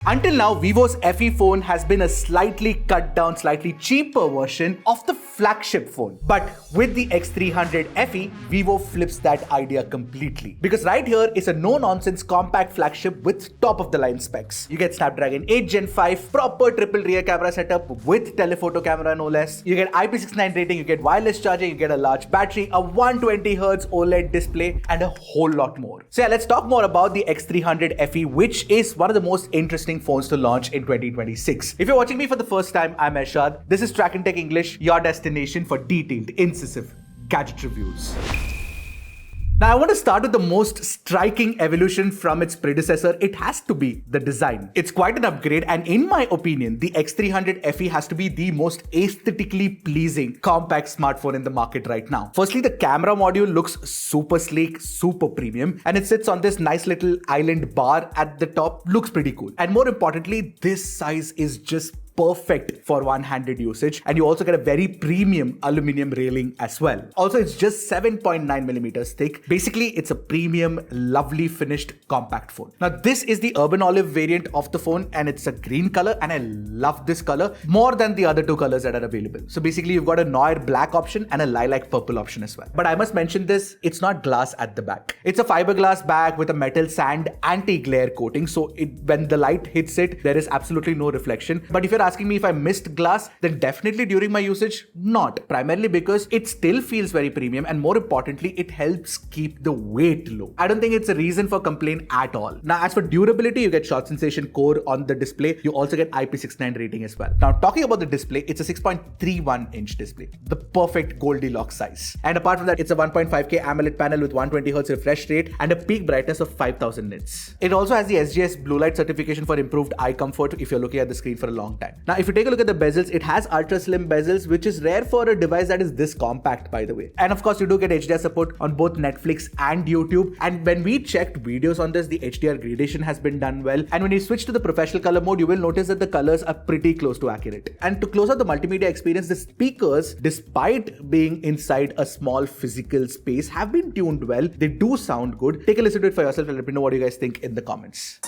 Until now, Vivo's FE phone has been a slightly cut down, slightly cheaper version of the flagship phone. But with the X300 FE, Vivo flips that idea completely. Because right here is a no-nonsense compact flagship with top-of-the-line specs. You get Snapdragon 8 Gen 5, proper triple rear camera setup with telephoto camera no less. You get IP69 rating, you get wireless charging, you get a large battery, a 120Hz OLED display, and a whole lot more. So yeah, let's talk more about the X300 FE, which is one of the most interesting phones to launch in 2026. If you're watching me for the first time, I'm Ershad. This is Trakin Tech English, your destination for detailed, incisive gadget reviews. Now, I want to start with the most striking evolution from its predecessor. It has to be the design. It's quite an upgrade, and in my opinion, the X300 FE has to be the most aesthetically pleasing compact smartphone in the market right now. Firstly, the camera module looks super sleek, super premium, and it sits on this nice little island bar at the top. Looks pretty cool. And more importantly, this size is just perfect for one-handed usage, and you also get a very premium aluminum railing as well. Also, it's just 7.9 millimeters thick. Basically, it's a premium, lovely finished compact phone. Now, this is the urban olive variant of the phone, and it's a green color, and I love this color more than the other two colors that are available. So basically, you've got a Noir black option and a lilac purple option as well. But I must mention this, it's not glass at the back. It's a fiberglass back with a metal sand anti-glare coating, so when the light hits it, there is absolutely no reflection. But if you're asking me if I missed glass, then definitely during my usage, not. Primarily because it still feels very premium, and more importantly, it helps keep the weight low. I don't think it's a reason for complaint at all. Now, as for durability, you get short sensation core on the display. You also get IP69 rating as well. Now, talking about the display, it's a 6.31 inch display, the perfect Goldilocks size. And apart from that, it's a 1.5K AMOLED panel with 120Hz refresh rate and a peak brightness of 5000 nits. It also has the SGS blue light certification for improved eye comfort if you're looking at the screen for a long time. Now, if you take a look at the bezels, it has ultra slim bezels, which is rare for a device that is this compact, by the way. And of course, you do get HDR support on both Netflix and YouTube. And when we checked videos on this, the HDR gradation has been done well. And when you switch to the professional color mode, you will notice that the colors are pretty close to accurate. And to close out the multimedia experience, the speakers, despite being inside a small physical space, have been tuned well. They do sound good. Take a listen to it for yourself and let me know what you guys think in the comments.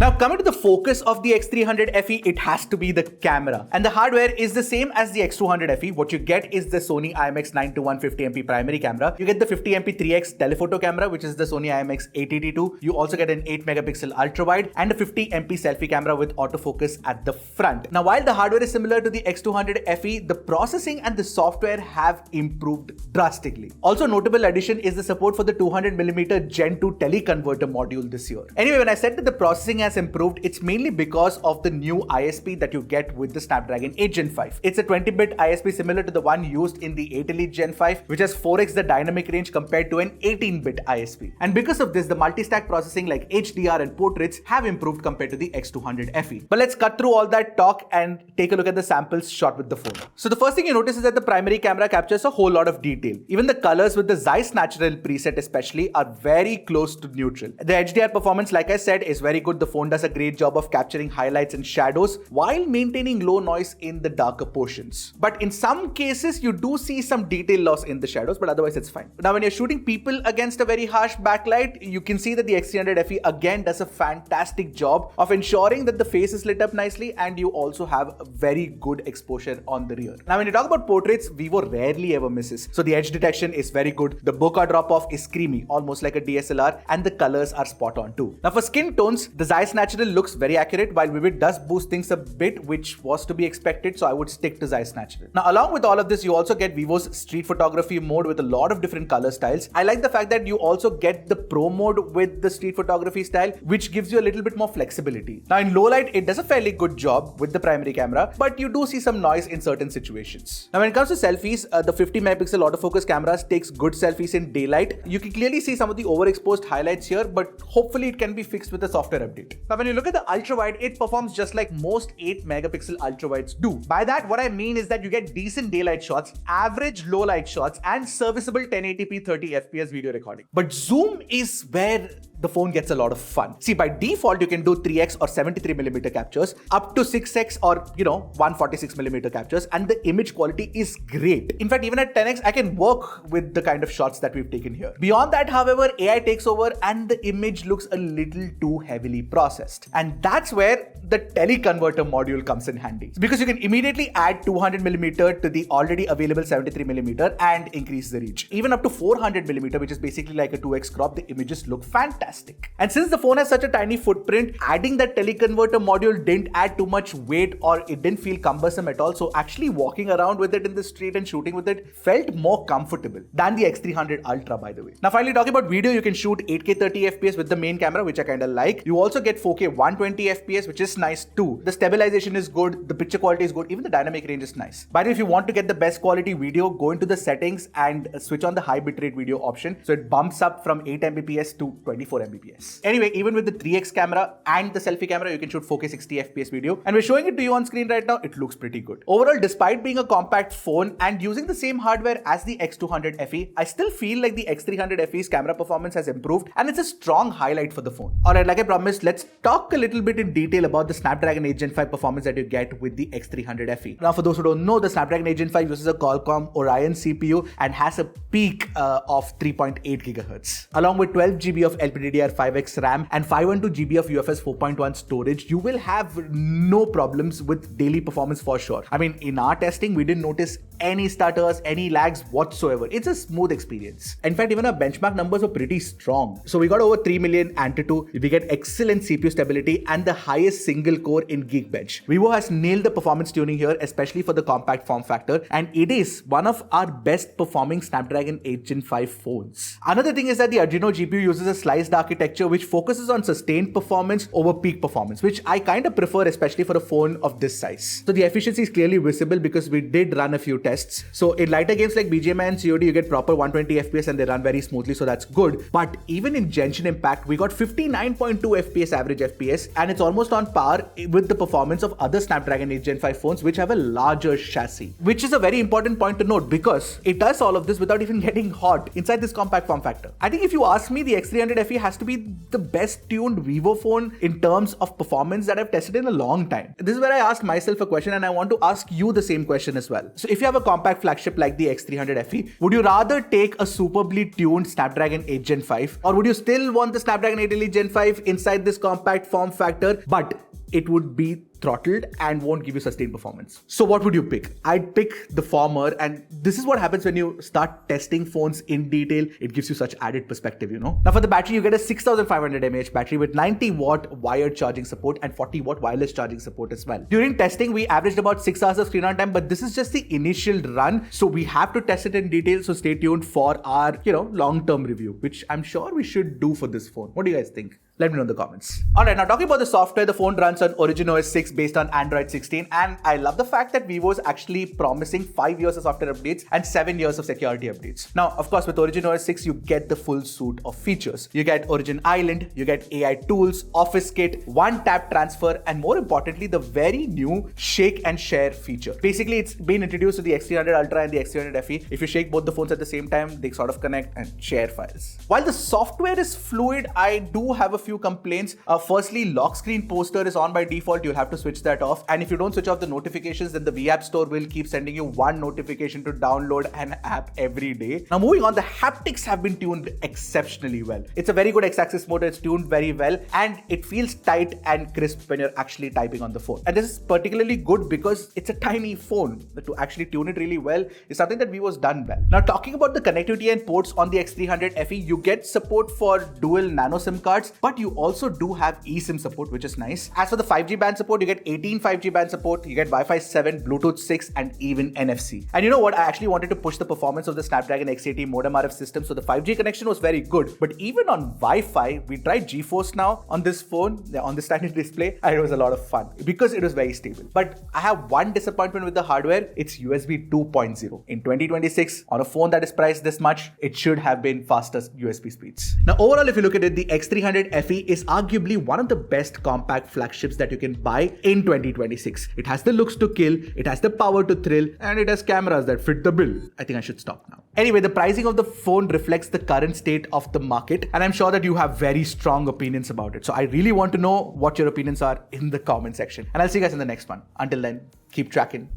Now, coming to the focus of the X300 FE, it has to be the camera. And the hardware is the same as the X200 FE. What you get is the Sony IMX921 50MP primary camera. You get the 50MP 3x telephoto camera, which is the Sony IMX882. You also get an 8 megapixel ultra wide and a 50MP selfie camera with autofocus at the front. Now, while the hardware is similar to the X200 FE, the processing and the software have improved drastically. Also, notable addition is the support for the 200mm Gen 2 teleconverter module this year. Anyway, when I said that the processing has improved, it's mainly because of the new ISP that you get with the Snapdragon 8 Gen 5. It's a 20-bit ISP similar to the one used in the 8 Elite Gen 5, which has 4x the dynamic range compared to an 18-bit ISP. And because of this, the multi-stack processing like HDR and portraits have improved compared to the X200 FE. But let's cut through all that talk and take a look at the samples shot with the phone. So the first thing you notice is that the primary camera captures a whole lot of detail. Even the colors with the ZEISS Natural preset especially are very close to neutral. The HDR performance, like I said, is very good. The phone does a great job of capturing highlights and shadows while maintaining low noise in the darker portions. But in some cases, you do see some detail loss in the shadows, but otherwise it's fine. Now, when you're shooting people against a very harsh backlight, you can see that the X300 FE again does a fantastic job of ensuring that the face is lit up nicely, and you also have a very good exposure on the rear. Now, when you talk about portraits, Vivo rarely ever misses. So the edge detection is very good. The bokeh drop-off is creamy, almost like a DSLR, and the colors are spot on too. Now, for skin tones, the ZEISS Natural looks very accurate, while Vivid does boost things a bit, which was to be expected, so I would stick to ZEISS Natural. Now, along with all of this, you also get Vivo's street photography mode with a lot of different color styles. I like the fact that you also get the Pro mode with the street photography style, which gives you a little bit more flexibility. Now, in low light, it does a fairly good job with the primary camera, but you do see some noise in certain situations. Now, when it comes to selfies, the 50 megapixel autofocus camera takes good selfies in daylight. You can clearly see some of the overexposed highlights here, but hopefully it can be fixed with a software update. Now, when you look at the ultra-wide, it performs just like most 8-megapixel ultra-wides do. By that, what I mean is that you get decent daylight shots, average low-light shots, and serviceable 1080p 30 FPS video recording. But zoom is where the phone gets a lot of fun. See, by default, you can do 3x or 73mm captures, up to 6x or 146mm captures, and the image quality is great. In fact, even at 10x, I can work with the kind of shots that we've taken here. Beyond that, however, AI takes over and the image looks a little too heavily processed. And that's where the teleconverter module comes in handy. Because you can immediately add 200mm to the already available 73mm and increase the reach. Even up to 400mm, which is basically like a 2x crop, the images look fantastic. And since the phone has such a tiny footprint, adding that teleconverter module didn't add too much weight or it didn't feel cumbersome at all. So actually walking around with it in the street and shooting with it felt more comfortable than the X300 Ultra, by the way. Now finally, talking about video, you can shoot 8K 30 FPS with the main camera, which I kind of like. You also get 4K 120 FPS, which is nice too. The stabilization is good, the picture quality is good, even the dynamic range is nice. By the way, if you want to get the best quality video, go into the settings and switch on the high bitrate video option. So it bumps up from 8 Mbps to 24 Mbps. Anyway, even with the 3x camera and the selfie camera, you can shoot 4K 60 FPS video. And we're showing it to you on screen right now. It looks pretty good. Overall, despite being a compact phone and using the same hardware as the X200 FE, I still feel like the X300 FE's camera performance has improved and it's a strong highlight for the phone. Alright, like I promised, let's talk a little bit in detail about the Snapdragon 8 Gen 5 performance that you get with the X300 FE. Now, for those who don't know, the Snapdragon 8 Gen 5 uses a Qualcomm Orion CPU and has a peak of 3.8 GHz. Along with 12GB of LPDDR5X RAM and 512GB of UFS 4.1 storage, you will have no problems with daily performance for sure. I mean, in our testing, we didn't notice any stutters, any lags whatsoever. It's a smooth experience. In fact, even our benchmark numbers were pretty strong. So we got over 3 million Antutu, we get excellent CPU stability and the highest single core in Geekbench. Vivo has nailed the performance tuning here, especially for the compact form factor, and it is one of our best performing Snapdragon 8 Gen 5 phones. Another thing is that the Adreno GPU uses a sliced architecture which focuses on sustained performance over peak performance, which I kind of prefer, especially for a phone of this size. So the efficiency is clearly visible because we did run a few tests. So in lighter games like BGMI and COD, you get proper 120 FPS and they run very smoothly, so that's good. But even in Genshin Impact, we got 59.2 FPS average FPS, and it's almost on par with the performance of other Snapdragon 8 Gen 5 phones which have a larger chassis. Which is a very important point to note because it does all of this without even getting hot inside this compact form factor. I think if you ask me, the X300 FE has to be the best tuned Vivo phone in terms of performance that I've tested in a long time. This is where I asked myself a question and I want to ask you the same question as well. So if you have a compact flagship like the X300 FE, would you rather take a superbly tuned Snapdragon 8 Gen 5 or would you still want the Snapdragon 8 Elite Gen 5 inside this compact form factor, but it would be throttled and won't give you sustained performance? So what would you pick? I'd pick the former, and this is what happens when you start testing phones in detail. It gives you such added perspective, you know. Now for the battery, you get a 6500 mAh battery with 90 watt wired charging support and 40 watt wireless charging support as well. During testing, we averaged about 6 hours of screen on time, but this is just the initial run, so we have to test it in detail. So stay tuned for our, long-term review, which I'm sure we should do for this phone. What do you guys think? Let me know in the comments. Alright, now talking about the software, the phone runs on Origin OS 6 based on Android 16, and I love the fact that Vivo is actually promising 5 years of software updates and 7 years of security updates. Now, of course, with Origin OS 6, you get the full suite of features. You get Origin Island, you get AI tools, Office Kit, one-tap transfer, and more importantly, the very new shake and share feature. Basically, it's been introduced to the X300 Ultra and the X300 FE. If you shake both the phones at the same time, they sort of connect and share files. While the software is fluid, I do have a few complaints. Firstly, lock screen poster is on by default. You'll have to switch that off. And if you don't switch off the notifications, then the VApp store will keep sending you one notification to download an app every day. Now moving on, the haptics have been tuned exceptionally well. It's a very good X-axis motor. It's tuned very well and it feels tight and crisp when you're actually typing on the phone. And this is particularly good because it's a tiny phone. To actually tune it really well is something that Vivo's done well. Now talking about the connectivity and ports on the X300 FE, you get support for dual nano SIM cards, but you also do have eSIM support, which is nice. As for the 5G band support, you get 18 5G band support, you get Wi-Fi 7, Bluetooth 6, and even NFC. And you know what? I actually wanted to push the performance of the Snapdragon X80 modem RF system, so the 5G connection was very good. But even on Wi-Fi, we tried GeForce Now on this phone, on this tiny display, and it was a lot of fun because it was very stable. But I have one disappointment with the hardware. It's USB 2.0. In 2026, on a phone that is priced this much, it should have been faster USB speeds. Now, overall, if you look at it, the X300 FE is arguably one of the best compact flagships that you can buy in 2026. It has the looks to kill, it has the power to thrill, and it has cameras that fit the bill. I think I should stop now. Anyway, the pricing of the phone reflects the current state of the market, and I'm sure that you have very strong opinions about it. So I really want to know what your opinions are in the comment section. And I'll see you guys in the next one. Until then, keep tracking.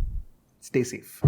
Stay safe.